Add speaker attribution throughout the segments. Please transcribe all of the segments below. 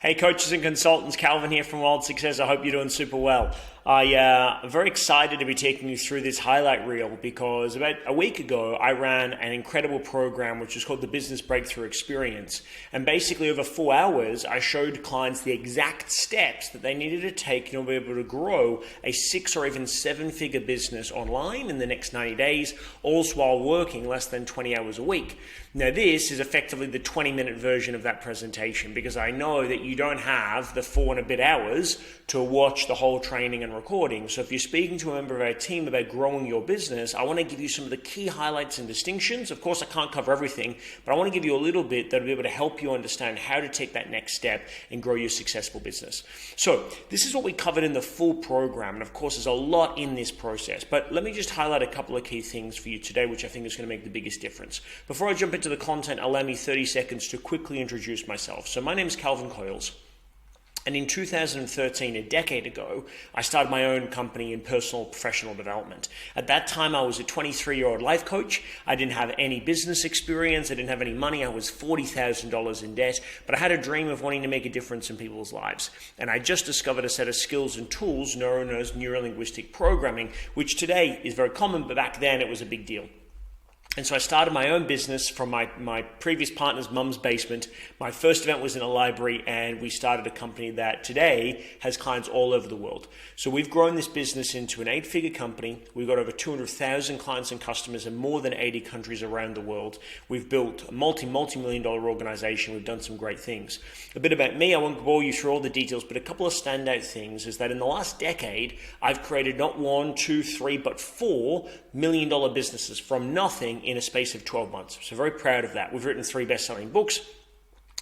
Speaker 1: Hey coaches and consultants, Calvin here from Wild Success. I hope you're doing super well. I'm very excited to be taking you through this highlight reel because about a week ago I ran an incredible program which is called the Business Breakthrough Experience. And basically over 4 hours I showed clients the exact steps that they needed to take in order to be able to grow a 6 or even 7-figure business online in the next 90 days, all while working less than 20 hours a week. Now this is effectively the 20-minute version of that presentation because I know that you don't have the 4 and a bit hours to watch the whole training and recording. So if you're speaking to a member of our team about growing your business, I want to give you some of the key highlights and distinctions. Of course, I can't cover everything, but I want to give you a little bit that'll be able to help you understand how to take that next step and grow your successful business. So this is what we covered in the full program. And of course, there's a lot in this process, but let me just highlight a couple of key things for you today, which I think is going to make the biggest difference. Before I jump into the content, allow me 30 seconds to quickly introduce myself. So my name is Calvin Coyles. And in 2013, a decade ago, I started my own company in personal professional development. At that time, I was a 23-year-old life coach. I didn't have any business experience. I didn't have any money. I was $40,000 in debt, but I had a dream of wanting to make a difference in people's lives. And I just discovered a set of skills and tools known as neuro-linguistic programming, which today is very common, but back then it was a big deal. And so I started my own business from my previous partner's mum's basement. My first event was in a library, and we started a company that today has clients all over the world. So we've grown this business into an 8-figure company. We've got over 200,000 clients and customers in more than 80 countries around the world. We've built a multi-million dollar organization. We've done some great things. A bit about me, I won't bore you through all the details, but a couple of standout things is that in the last decade, I've created not 1, 2, 3, but $4 million businesses from nothing in a space of 12 months. So very proud of that. We've written 3 best-selling books.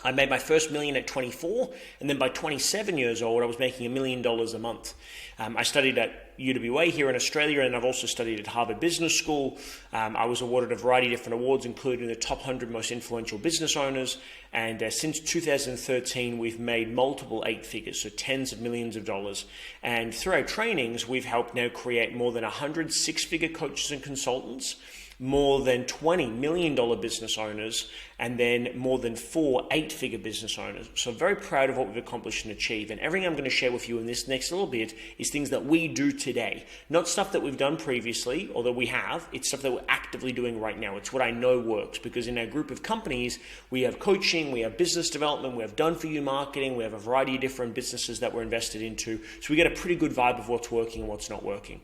Speaker 1: I made my first million at 24, and then by 27 years old, I was making $1 million a month. I studied at UWA here in Australia, and I've also studied at Harvard Business School. I was awarded a variety of different awards, including the top 100 most influential business owners. And since 2013, we've made multiple 8 figures, so tens of millions of dollars. And through our trainings, we've helped now create more than 100 6-figure coaches and consultants, more than $20 million business owners, and then more than 4 8-figure business owners. So very proud of what we've accomplished and achieved. And everything I'm going to share with you in this next little bit is things that we do today. Not stuff that we've done previously, although we have. It's stuff that we're actively doing right now. It's what I know works, because in our group of companies, we have coaching, we have business development, we have done-for-you marketing, we have a variety of different businesses that we're invested into. So we get a pretty good vibe of what's working and what's not working.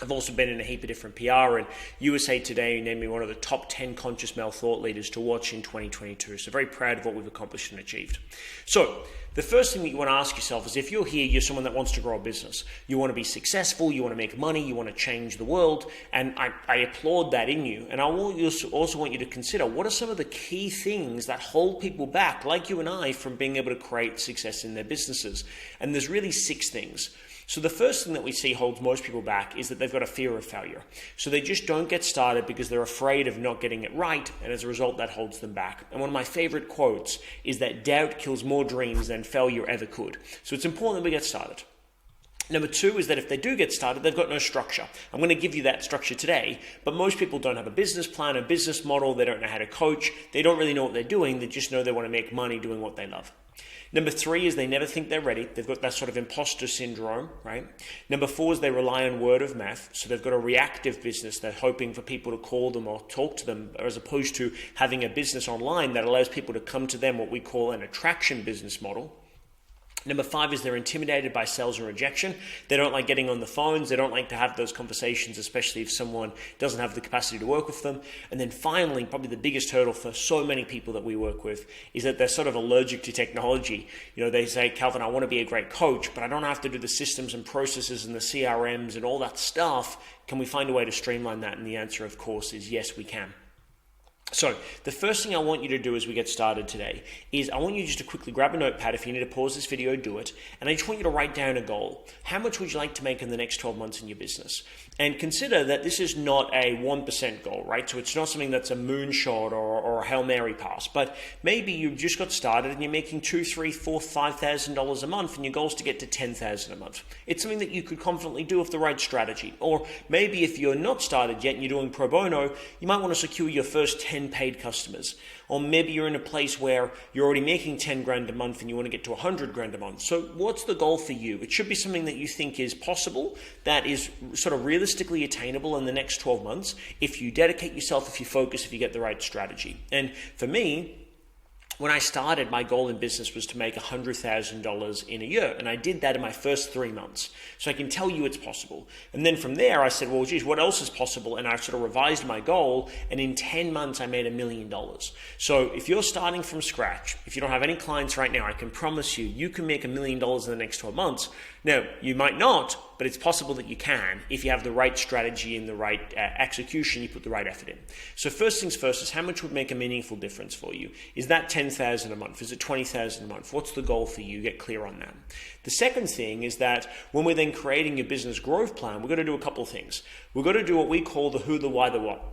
Speaker 1: I've also been in a heap of different PR, and USA Today named me one of the top 10 conscious male thought leaders to watch in 2022. So very proud of what we've accomplished and achieved. So the first thing that you want to ask yourself is, if you're here, you're someone that wants to grow a business. You want to be successful, you want to make money, you want to change the world, and I applaud that in you. And I also want you to consider, what are some of the key things that hold people back, like you and I, from being able to create success in their businesses? And there's really 6 things. So the first thing that we see holds most people back is that they've got a fear of failure. So they just don't get started because they're afraid of not getting it right, and as a result, that holds them back. And one of my favorite quotes is that doubt kills more dreams than failure ever could. So it's important that we get started. Number 2 is that if they do get started, they've got no structure. I'm going to give you that structure today, but most people don't have a business plan, a business model. They don't know how to coach. They don't really know what they're doing. They just know they want to make money doing what they love. Number 3 is they never think they're ready. They've got that sort of imposter syndrome, right? Number 4 is they rely on word of mouth. So they've got a reactive business. They're hoping for people to call them or talk to them, as opposed to having a business online that allows people to come to them, what we call an attraction business model. Number 5 is they're intimidated by sales and rejection. They don't like getting on the phones. They don't like to have those conversations, especially if someone doesn't have the capacity to work with them. And then finally, probably the biggest hurdle for so many people that we work with is that they're sort of allergic to technology. You know, they say, Calvin, I want to be a great coach, but I don't have to do the systems and processes and the CRMs and all that stuff. Can we find a way to streamline that? And the answer, of course, is yes, we can. So the first thing I want you to do as we get started today is I want you just to quickly grab a notepad. If you need to pause this video, do it. And I just want you to write down a goal. How much would you like to make in the next 12 months in your business? And consider that this is not a 1% goal, right? So it's not something that's a moonshot or a Hail Mary pass, but maybe you just got started and you're making $2,000, $3,000, $4,000, $5,000 a month, and your goal is to get to $10,000 a month. It's something that you could confidently do with the right strategy. Or maybe if you're not started yet and you're doing pro bono, you might want to secure your first 10 paid customers. Or maybe you're in a place where you're already making 10 grand a month and you want to get to 100 grand a month. So what's the goal for you? It should be something that you think is possible, that is sort of realistically attainable in the next 12 months if you dedicate yourself, if you focus, if you get the right strategy. And for me, when I started, my goal in business was to make $100,000 in a year. And I did that in my first 3 months. So I can tell you it's possible. And then from there, I said, well, geez, what else is possible? And I sort of revised my goal. And in 10 months, I made $1 million. So if you're starting from scratch, if you don't have any clients right now, I can promise you, you can make $1 million in the next 12 months. Now, you might not, but it's possible that you can if you have the right strategy and the right execution, you put the right effort in. So first things first is how much would make a meaningful difference for you? Is that $10,000 a month? Is it $20,000 a month? What's the goal for you? Get clear on that. The second thing is that when we're then creating your business growth plan, we're going to do a couple of things. We're going to do what we call the who, the why, the what.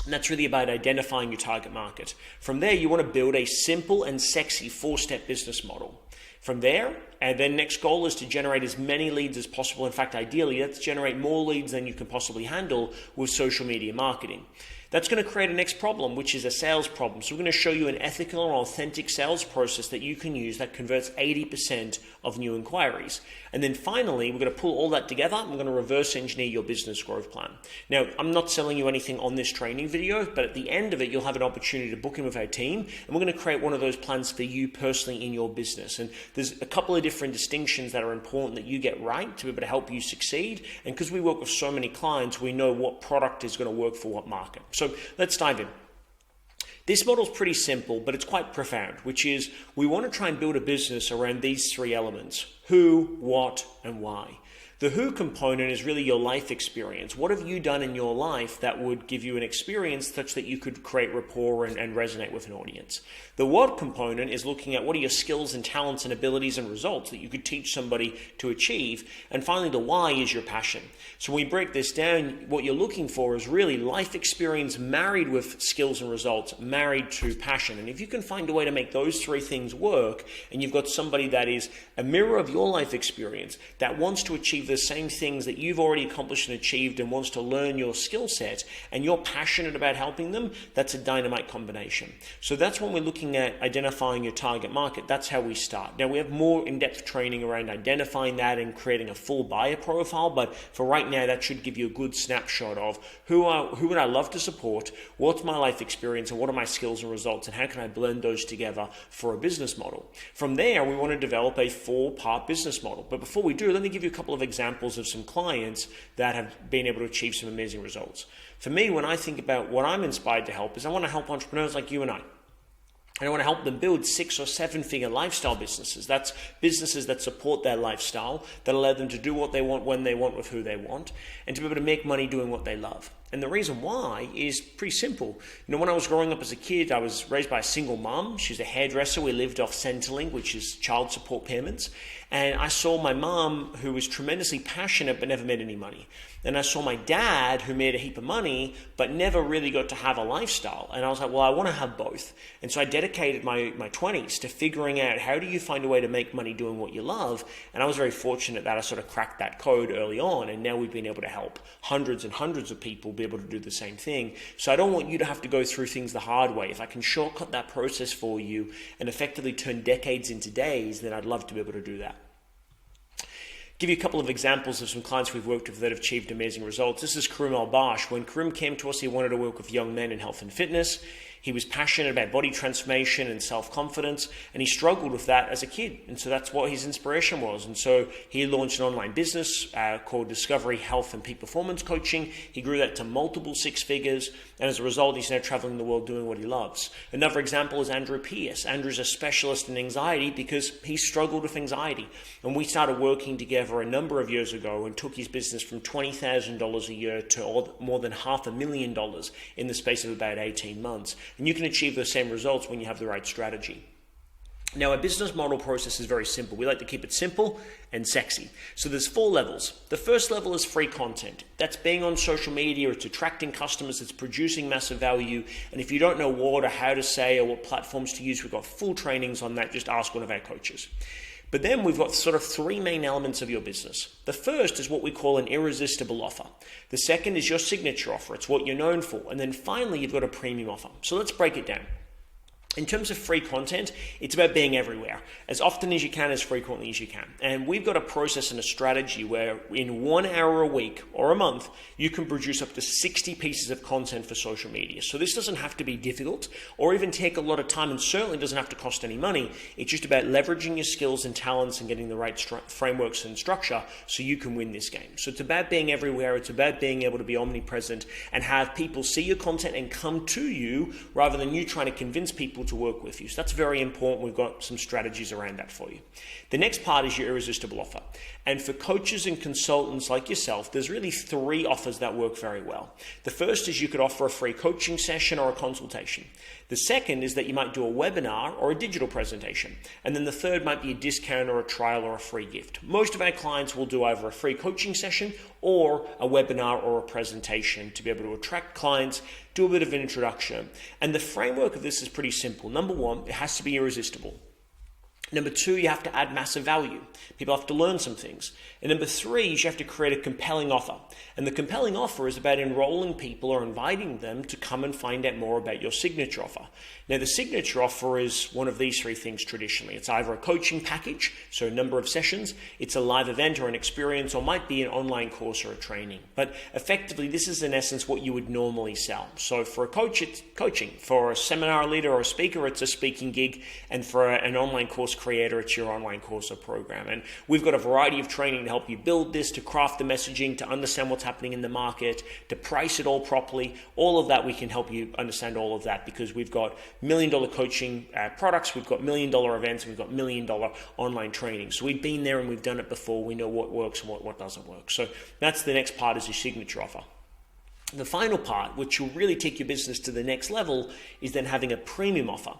Speaker 1: And that's really about identifying your target market. From there, you want to build a simple and sexy 4-step business model. From there, and then next goal is to generate as many leads as possible. In fact, ideally, let's generate more leads than you can possibly handle with social media marketing. That's going to create a next problem, which is a sales problem. So we're going to show you an ethical and authentic sales process that you can use that converts 80% of new inquiries. And then finally, we're going to pull all that together and we're going to reverse engineer your business growth plan. Now, I'm not selling you anything on this training video, but at the end of it, you'll have an opportunity to book in with our team. And we're going to create one of those plans for you personally in your business. And there's a couple of different distinctions that are important that you get right to be able to help you succeed. And because we work with so many clients, we know what product is going to work for what market. So let's dive in. This model is pretty simple, but it's quite profound, which is we want to try and build a business around these 3 elements: who, what, and why. The who component is really your life experience. What have you done in your life that would give you an experience such that you could create rapport and resonate with an audience? The what component is looking at what are your skills and talents and abilities and results that you could teach somebody to achieve. And finally, the why is your passion. So when we break this down, what you're looking for is really life experience married with skills and results, married to passion. And if you can find a way to make those 3 things work, and you've got somebody that is a mirror of your life experience that wants to achieve the same things that you've already accomplished and achieved and wants to learn your skill set, and you're passionate about helping them, that's a dynamite combination. So that's when we're looking at identifying your target market. That's how we start. Now, we have more in-depth training around identifying that and creating a full buyer profile, but for right now, that should give you a good snapshot of who would I love to support, what's my life experience, and what are my skills and results, and how can I blend those together for a business model. From there, we want to develop a 4-part business model. But before we do, let me give you a couple of examples of some clients that have been able to achieve some amazing results. For me, when I think about what I'm inspired to help, is I want to help entrepreneurs like you and I. And I want to help them build 6 or 7-figure lifestyle businesses. That's businesses that support their lifestyle, that allow them to do what they want, when they want, with who they want, and to be able to make money doing what they love. And the reason why is pretty simple. When I was growing up as a kid, I was raised by a single mom. She's a hairdresser. We lived off Centrelink, which is child support payments. And I saw my mom, who was tremendously passionate but never made any money. And I saw my dad, who made a heap of money but never really got to have a lifestyle. And I was like, well, I want to have both. And so I dedicated my 20s to figuring out how do you find a way to make money doing what you love. And I was very fortunate that I sort of cracked that code early on. And now we've been able to help hundreds and hundreds of people be able to do the same thing. So I don't want you to have to go through things the hard way. If I can shortcut that process for you and effectively turn decades into days, then I'd love to be able to do that. Give you a couple of examples of some clients we've worked with that have achieved amazing results. This is Karim Al-Bash. When Karim came to us, he wanted to work with young men in health and fitness. He was passionate about body transformation and self-confidence, and he struggled with that as a kid. And so that's what his inspiration was. And so he launched an online business called Discovery Health and Peak Performance Coaching. He grew that to multiple 6 figures, and as a result, he's now traveling the world doing what he loves. Another example is Andrew Pearse. Andrew's a specialist in anxiety because he struggled with anxiety. And we started working together a number of years ago and took his business from $20,000 a year to more than $500,000 in the space of about 18 months. And you can achieve the same results when you have the right strategy. Now, our business model process is very simple. We like to keep it simple and sexy. So there's 4 levels. The first level is free content. That's being on social media, it's attracting customers, it's producing massive value. And if you don't know what or how to say or what platforms to use, we've got full trainings on that. Just ask one of our coaches. But then we've got sort of 3 main elements of your business. The first is what we call an irresistible offer. The second is your signature offer. It's what you're known for. And then finally, you've got a premium offer. So let's break it down. In terms of free content, it's about being everywhere, as often as you can, as frequently as you can. And we've got a process and a strategy where in 1 hour a week or a month, you can produce up to 60 pieces of content for social media. So this doesn't have to be difficult or even take a lot of time, and certainly doesn't have to cost any money. It's just about leveraging your skills and talents and getting the right frameworks and structure so you can win this game. So it's about being everywhere. It's about being able to be omnipresent and have people see your content and come to you rather than you trying to convince people to work with you. So that's very important. We've got some strategies around that for you. The next part is your irresistible offer. And for coaches and consultants like yourself, there's really 3 offers that work very well. The first is you could offer a free coaching session or a consultation. The second is that you might do a webinar or a digital presentation. And then the third might be a discount or a trial or a free gift. Most of our clients will do either a free coaching session or a webinar or a presentation to be able to attract clients, do a bit of an introduction. And the framework of this is pretty simple. Number 1, it has to be irresistible. Number 2, you have to add massive value. People have to learn some things. And number 3 is you have to create a compelling offer. And the compelling offer is about enrolling people or inviting them to come and find out more about your signature offer. Now, the signature offer is one of these 3 things traditionally. It's either a coaching package, so a number of sessions, it's a live event or an experience, or might be an online course or a training. But effectively, this is in essence what you would normally sell. So for a coach, it's coaching. For a seminar leader or a speaker, it's a speaking gig. And for an online course creator, it's your online course or program. And we've got a variety of training to help you build this, to craft the messaging, to understand what's happening in the market, to price it all properly. All of that, we can help you understand all of that because we've got $1 million coaching products, we've got $1 million events, and we've got $1 million online training. So we've been there and we've done it before. We know what works and what doesn't work. So that's the next part, is your signature offer. The final part, which will really take your business to the next level, is then having a premium offer.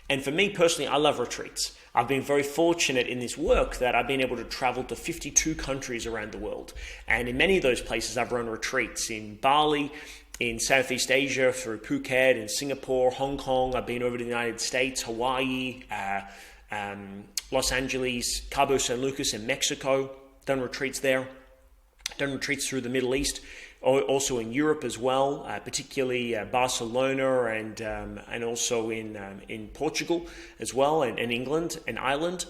Speaker 1: And for me personally, I love retreats. I've been very fortunate in this work that I've been able to travel to 52 countries around the world. And in many of those places, I've run retreats in Bali, in Southeast Asia, through Phuket, in Singapore, Hong Kong. I've been over to the United States, Hawaii, Los Angeles, Cabo San Lucas in Mexico, done retreats there, done retreats through the Middle East, also in Europe as well, particularly Barcelona and also in Portugal as well, and England and Ireland.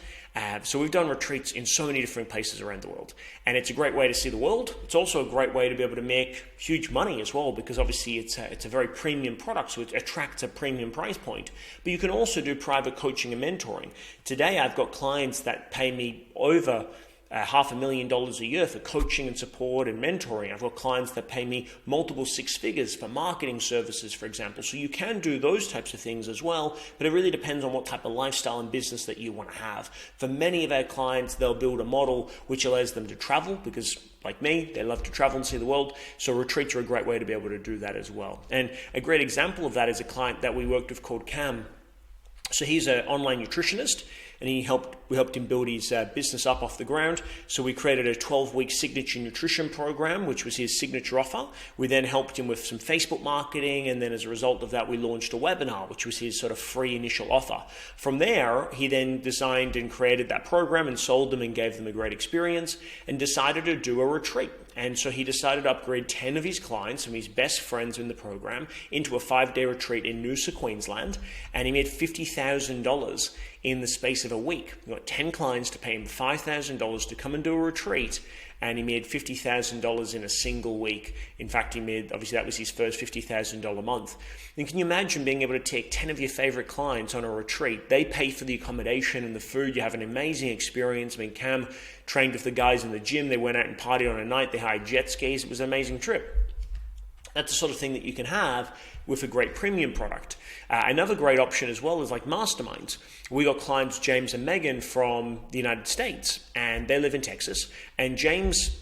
Speaker 1: So we've done retreats in so many different places around the world. And it's a great way to see the world. It's also a great way to be able to make huge money as well, because obviously it's a very premium product, so it attracts a premium price point. But you can also do private coaching and mentoring. Today I've got clients that pay me over $500,000 a year for coaching and support and mentoring. I've got clients that pay me multiple 6 figures for marketing services, for example. So you can do those types of things as well, but it really depends on what type of lifestyle and business that you want to have. For many of our clients, they'll build a model which allows them to travel, because like me, they love to travel and see the world. So retreats are a great way to be able to do that as well. And a great example of that is a client that we worked with called Cam. So he's an online nutritionist, and we helped him build his business up off the ground. So we created a 12-week signature nutrition program, which was his signature offer. We then helped him with some Facebook marketing, and then as a result of that, we launched a webinar, which was his sort of free initial offer. From there, he then designed and created that program and sold them and gave them a great experience, and decided to do a retreat. And so he decided to upgrade 10 of his clients and his best friends in the program into a 5-day retreat in Noosa, Queensland, and he made $50,000 in the space of a week. He got 10 clients to pay him $5,000 to come and do a retreat, and he made $50,000 in a single week. In fact, obviously that was his first $50,000 month. And can you imagine being able to take 10 of your favorite clients on a retreat? They pay for the accommodation and the food. You have an amazing experience. I mean, Cam trained with the guys in the gym. They went out and partied on a night. They hired jet skis. It was an amazing trip. That's the sort of thing that you can have with a great premium product. Another great option as well is like masterminds. We got clients, James and Megan, from the United States, and they live in Texas. And James,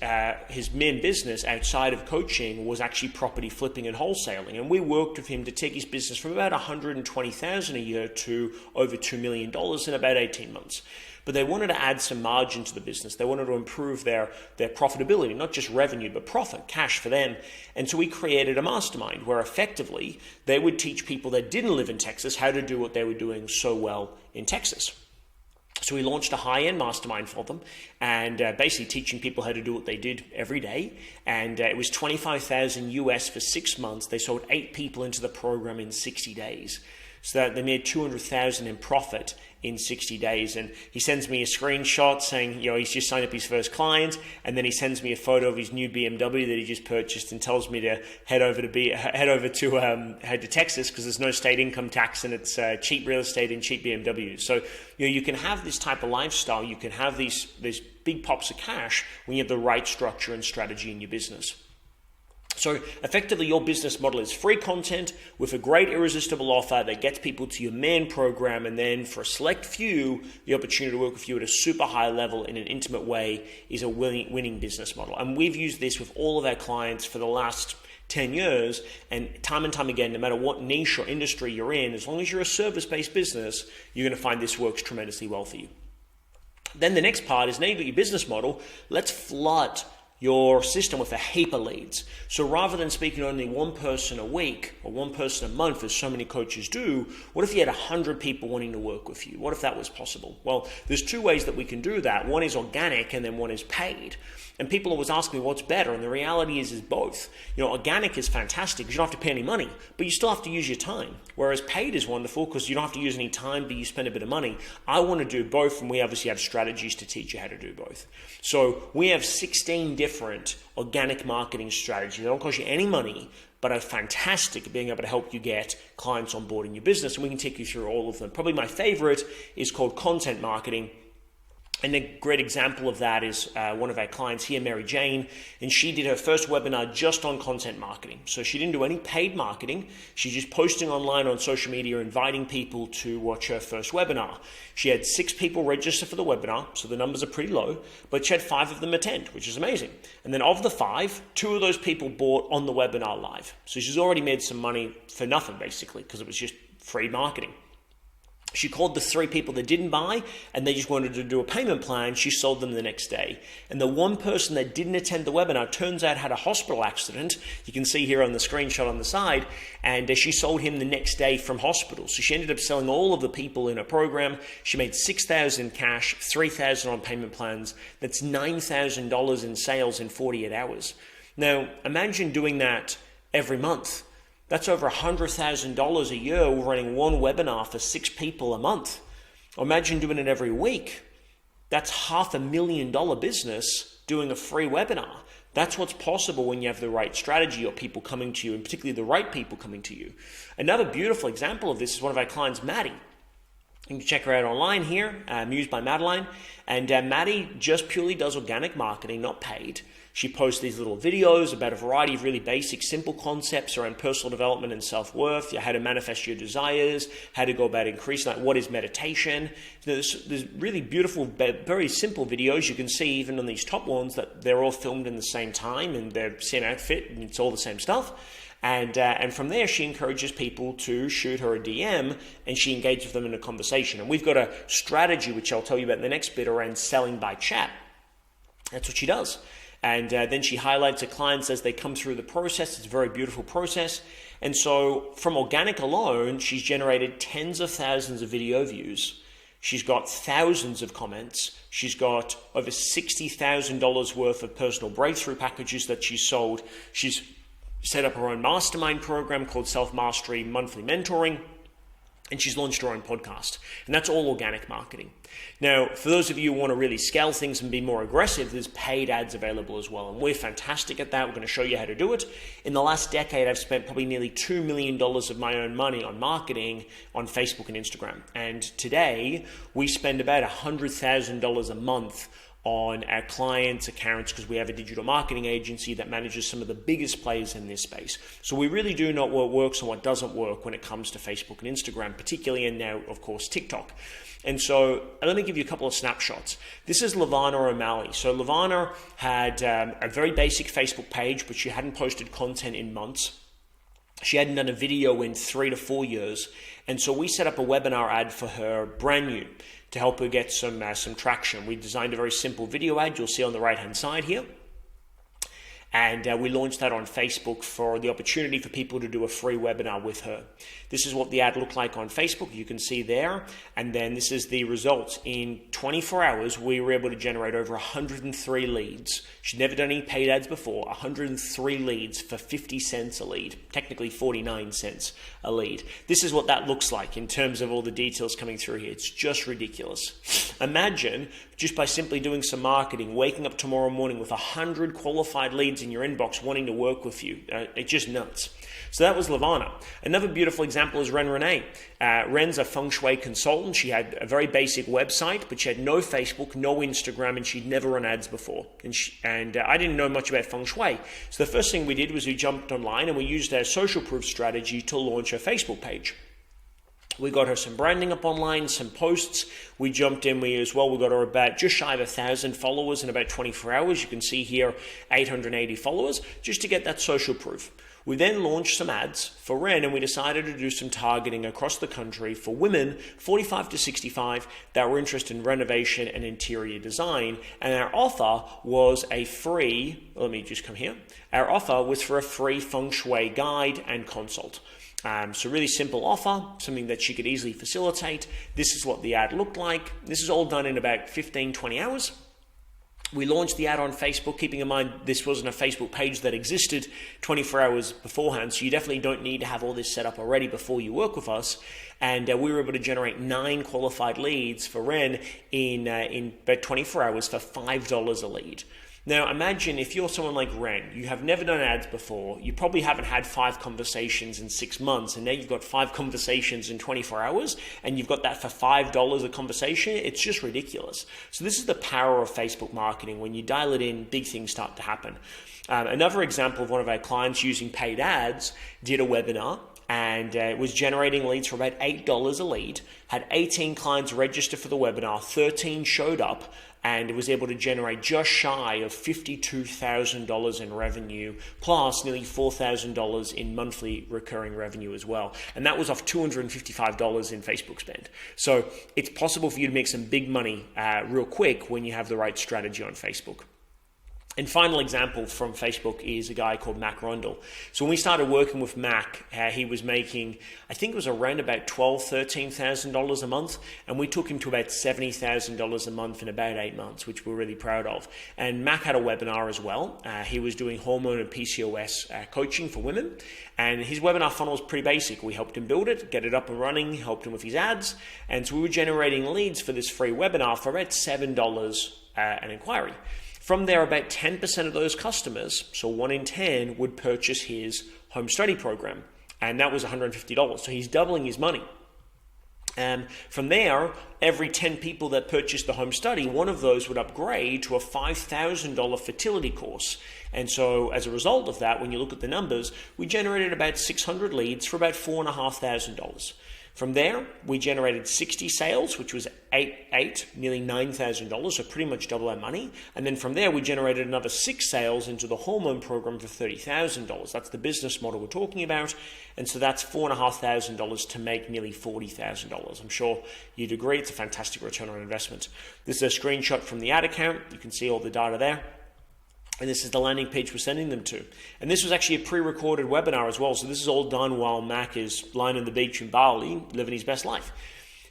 Speaker 1: his main business outside of coaching was actually property flipping and wholesaling. And we worked with him to take his business from about $120,000 a year to over $2 million in about 18 months. But they wanted to add some margin to the business. They wanted to improve their profitability, not just revenue, but profit, cash for them. And so we created a mastermind where effectively they would teach people that didn't live in Texas how to do what they were doing so well in Texas. So we launched a high-end mastermind for them, and basically teaching people how to do what they did every day. And it was $25,000 US for 6 months. They sold 8 people into the program in 60 days. So that they made $200,000 in profit in 60 days. And he sends me a screenshot saying, he's just signed up his first client. And then he sends me a photo of his new BMW that he just purchased and tells me to head over to Texas because there's no state income tax and it's cheap real estate and cheap BMWs. So you can have this type of lifestyle. You can have these big pops of cash when you have the right structure and strategy in your business. So effectively, your business model is free content with a great irresistible offer that gets people to your main program, and then for a select few, the opportunity to work with you at a super high level in an intimate way is a winning business model. And we've used this with all of our clients for the last 10 years, and time again, no matter what niche or industry you're in, as long as you're a service-based business, you're going to find this works tremendously well for you. Then the next part is, now you've got your business model, let's flood your system with a heap of leads. So rather than speaking to only one person a week or one person a month, as so many coaches do, what if you had 100 people wanting to work with you? What if that was possible? Well, there's 2 ways that we can do that. One is organic and then one is paid. And people always ask me what's better, and the reality is both. Organic is fantastic because you don't have to pay any money, but you still have to use your time. Whereas paid is wonderful because you don't have to use any time, but you spend a bit of money. I want to do both, and we obviously have strategies to teach you how to do both. So we have 16 different organic marketing strategies. They don't cost you any money, but are fantastic at being able to help you get clients on board in your business, and we can take you through all of them. Probably my favorite is called content marketing. And a great example of that is one of our clients here, Mary Jane, and she did her first webinar just on content marketing. So she didn't do any paid marketing. She's just posting online on social media, inviting people to watch her first webinar. She had 6 people register for the webinar, so the numbers are pretty low, but she had 5 of them attend, which is amazing. And then of the 5, 2 of those people bought on the webinar live. So she's already made some money for nothing, basically, because it was just free marketing. She called the 3 people that didn't buy and they just wanted to do a payment plan. She sold them the next day. And the one person that didn't attend the webinar turns out had a hospital accident. You can see here on the screenshot on the side. And she sold him the next day from hospital. So she ended up selling all of the people in her program. She made $6,000 cash, $3,000 on payment plans. That's $9,000 in sales in 48 hours. Now, imagine doing that every month. That's over $100,000 a year running one webinar for 6 people a month. Or imagine doing it every week. That's $500,000 business doing a free webinar. That's what's possible when you have the right strategy or people coming to you, and particularly the right people coming to you. Another beautiful example of this is one of our clients, Maddie. You can check her out online here, Mused by Madeline. And Maddie just purely does organic marketing, not paid. She posts these little videos about a variety of really basic, simple concepts around personal development and self-worth, how to manifest your desires, how to go about increasing, like what is meditation. There's really beautiful, very simple videos. You can see even on these top ones that they're all filmed in the same time and they're same outfit and it's all the same stuff. And from there, she encourages people to shoot her a DM and she engages with them in a conversation. And we've got a strategy, which I'll tell you about in the next bit, around selling by chat. That's what she does. And then she highlights her clients as they come through the process. It's a very beautiful process. And so from organic alone, she's generated tens of thousands of video views. She's got thousands of comments. She's got over $60,000 worth of personal breakthrough packages that she's sold. She's set up her own mastermind program called Self-Mastery Monthly Mentoring. And she's launched her own podcast. And that's all organic marketing. Now, for those of you who want to really scale things and be more aggressive, there's paid ads available as well. And we're fantastic at that. We're going to show you how to do it. In the last decade, I've spent probably nearly $2 million of my own money on marketing on Facebook and Instagram. And today, we spend about $100,000 a month on our clients' accounts because we have a digital marketing agency that manages some of the biggest players in this space. So we really do know what works and what doesn't work when it comes to Facebook and Instagram, particularly, and now, of course, TikTok. And so let me give you a couple of snapshots. This is Lavana O'Malley. So Lavana had a very basic Facebook page, but she hadn't posted content in months. She hadn't done a video in 3 to 4 years. And so we set up a webinar ad for her, brand new, to help her get some traction. We designed a very simple video ad you'll see on the right-hand side here. And we launched that on Facebook for the opportunity for people to do a free webinar with her. This is what the ad looked like on Facebook. You can see there. And then this is the results. In 24 hours, we were able to generate over 103 leads. She'd never done any paid ads before. 103 leads for 50 cents a lead. Technically 49 cents a lead. This is what that looks like in terms of all the details coming through here. It's just ridiculous. Imagine just by simply doing some marketing, waking up tomorrow morning with 100 qualified leads in your inbox wanting to work with you. It's just nuts. So that was Lavana. Another beautiful example is Ren Renee. Ren's a feng shui consultant. She had a very basic website, but she had no Facebook, no Instagram, and she'd never run ads before. And I didn't know much about feng shui. So the first thing we did was we jumped online and we used our social proof strategy to launch a Facebook page. We got her some branding up online, some posts. We jumped in, we got her about just shy of 1,000 followers in about 24 hours. You can see here 880 followers just to get that social proof. We then launched some ads for Ren, and we decided to do some targeting across the country for women 45 to 65 that were interested in renovation and interior design. And our offer was a free, our offer was for a free feng shui guide and consult. So really simple offer, something that she could easily facilitate. This is what the ad looked like. This is all done in about 15, 20 hours. We launched the ad on Facebook, keeping in mind this wasn't a Facebook page that existed 24 hours beforehand, so you definitely don't need to have all this set up already before you work with us. And we were able to generate 9 qualified leads for Ren in about 24 hours for $5 a lead. Now imagine if you're someone like Ren, you have never done ads before, you probably haven't had 5 conversations in 6 months, and now you've got 5 conversations in 24 hours, and you've got that for $5 a conversation. It's just ridiculous. So this is the power of Facebook marketing. When you dial it in, big things start to happen. Another example of one of our clients using paid ads did a webinar and was generating leads for about $8 a lead, had 18 clients register for the webinar, 13 showed up, and was able to generate just shy of $52,000 in revenue, plus nearly $4,000 in monthly recurring revenue as well. And that was off $255 in Facebook spend. So it's possible for you to make some big money real quick when you have the right strategy on Facebook. And final example from Facebook is a guy called Mac Rundle. So when we started working with Mac, he was making, I think it was around about $12,000, $13,000 a month, and we took him to about $70,000 a month in about 8 months, which we're really proud of. And Mac had a webinar as well. He was doing hormone and PCOS coaching for women, and his webinar funnel was pretty basic. We helped him build it, get it up and running, helped him with his ads, and so we were generating leads for this free webinar for about $7 an inquiry. From there, about 10% of those customers, so 1 in 10, would purchase his home study program. And that was $150. So he's doubling his money. And from there, every 10 people that purchased the home study, one of those would upgrade to a $5,000 fertility course. And so as a result of that, when you look at the numbers, we generated about 600 leads for about $4,500. From there, we generated 60 sales, which was nearly $9,000, so pretty much double our money. And then from there, we generated another 6 sales into the hormone program for $30,000. That's the business model we're talking about. And so that's $4,500 to make nearly $40,000. I'm sure you'd agree it's a fantastic return on investment. This is a screenshot from the ad account. You can see all the data there. And this is the landing page we're sending them to. And this was actually a pre-recorded webinar as well. So this is all done while Mac is lying on the beach in Bali, living his best life.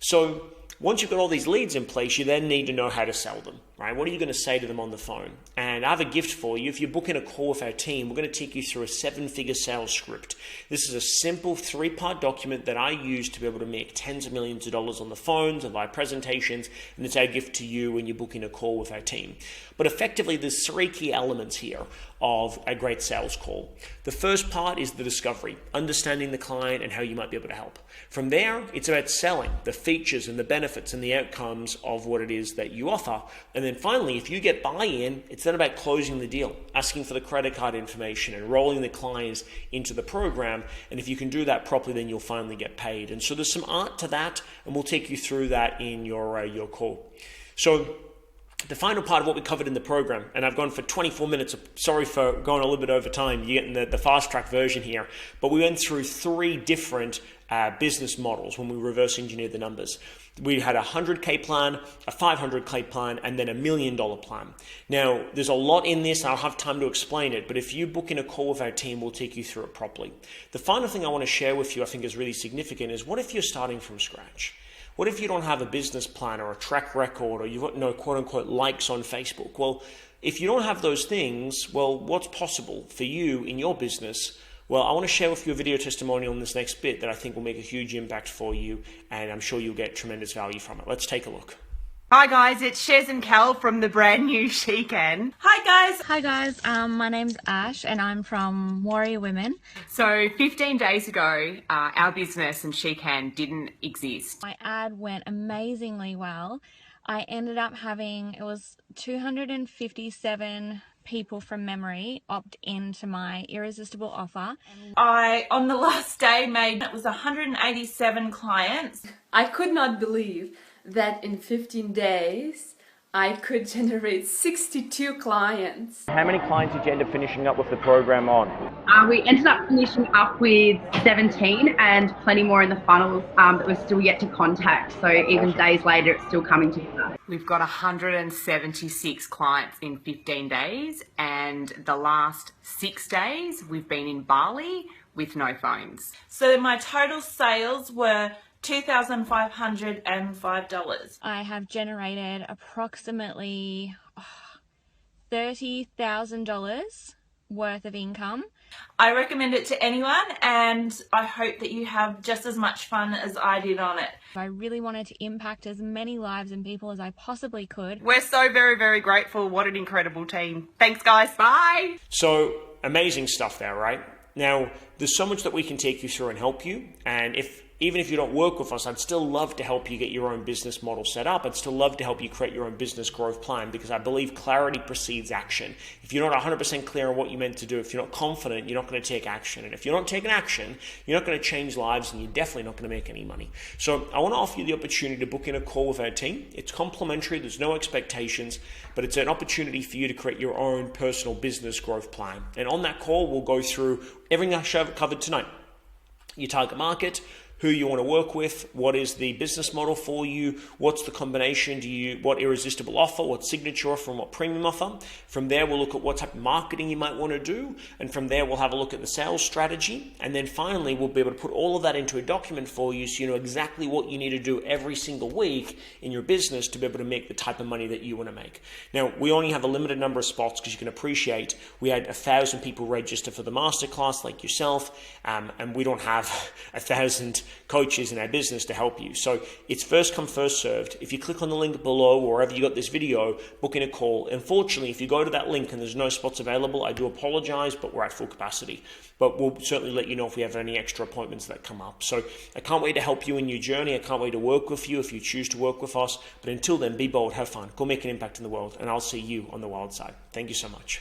Speaker 1: So once you've got all these leads in place, you then need to know how to sell them, right? What are you going to say to them on the phone? And I have a gift for you. If you book in a call with our team, we're going to take you through a 7-figure sales script. This is a simple 3-part document that I use to be able to make tens of millions of dollars on the phones and via presentations, and it's our gift to you when you book in a call with our team. But effectively, there's 3 key elements here of a great sales call. The first part is the discovery, understanding the client and how you might be able to help. From there, it's about selling the features and the benefits and the outcomes of what it is that you offer. And then finally, if you get buy-in, it's then about closing the deal, asking for the credit card information, enrolling the clients into the program. And if you can do that properly, then you'll finally get paid. And so there's some art to that, and we'll take you through that in your call. So the final part of what we covered in the program, and I've gone for 24 minutes, sorry for going a little bit over time, you're getting the fast track version here, but we went through 3 different business models when we reverse engineered the numbers. We had a 100K plan, a 500K plan, and then $1 million plan. Now, there's a lot in this, I'll have time to explain it, but if you book in a call with our team, we'll take you through it properly. The final thing I want to share with you, I think is really significant, is what if you're starting from scratch? What if you don't have a business plan or a track record, or you've got no quote unquote likes on Facebook? Well, if you don't have those things, well, what's possible for you in your business? Well, I want to share with you a video testimonial in this next bit that I think will make a huge impact for you, and I'm sure you'll get tremendous value from it. Let's take a look.
Speaker 2: Hi guys, it's Shez and Cal from the brand new Chican.
Speaker 3: Hi guys, my name's Ash and I'm from Warrior Women.
Speaker 2: So 15 days ago, our business and Chican didn't exist.
Speaker 3: My ad went amazingly well. I ended up having, it was 257 people from memory opt into my Irresistible Offer.
Speaker 2: I, on the last day, it was 187 clients.
Speaker 4: I could not believe that in 15 days I could generate 62 clients.
Speaker 1: How many clients did you end up finishing up with the program on?
Speaker 5: We ended up finishing up with 17 and plenty more in the funnels that we're still yet to contact. So even days later, it's still coming together.
Speaker 2: We've got 176 clients in 15 days, and the last 6 days we've been in Bali with no phones. So my total sales were $2,505.
Speaker 3: I have generated approximately $30,000 worth of income.
Speaker 2: I recommend it to anyone, and I hope that you have just as much fun as I did on it.
Speaker 3: I really wanted to impact as many lives and people as I possibly could.
Speaker 2: We're so very, very grateful. What an incredible team. Thanks guys. Bye.
Speaker 1: So amazing stuff there, right? Now, there's so much that we can take you through and help you, and even if you don't work with us, I'd still love to help you get your own business model set up. I'd still love to help you create your own business growth plan, because I believe clarity precedes action. If you're not 100% clear on what you meant to do, if you're not confident, you're not going to take action. And if you're not taking action, you're not going to change lives, and you're definitely not going to make any money. So I want to offer you the opportunity to book in a call with our team. It's complimentary. There's no expectations, but it's an opportunity for you to create your own personal business growth plan. And on that call, we'll go through everything I covered tonight. Your target market, who you want to work with, what is the business model for you, what's the combination, what irresistible offer, what signature offer, and what premium offer. From there, we'll look at what type of marketing you might want to do, and from there, we'll have a look at the sales strategy, and then finally, we'll be able to put all of that into a document for you so you know exactly what you need to do every single week in your business to be able to make the type of money that you want to make. Now, we only have a limited number of spots, because you can appreciate we had 1,000 people register for the masterclass like yourself, and we don't have 1,000 coaches in our business to help you. So it's first come, first served. If you click on the link below, or wherever you got this video, book in a call. Unfortunately, if you go to that link and there's no spots available, I do apologize, but we're at full capacity. But we'll certainly let you know if we have any extra appointments that come up. So I can't wait to help you in your journey. I can't wait to work with you if you choose to work with us. But until then, be bold, have fun, go make an impact in the world, and I'll see you on the wild side. Thank you so much.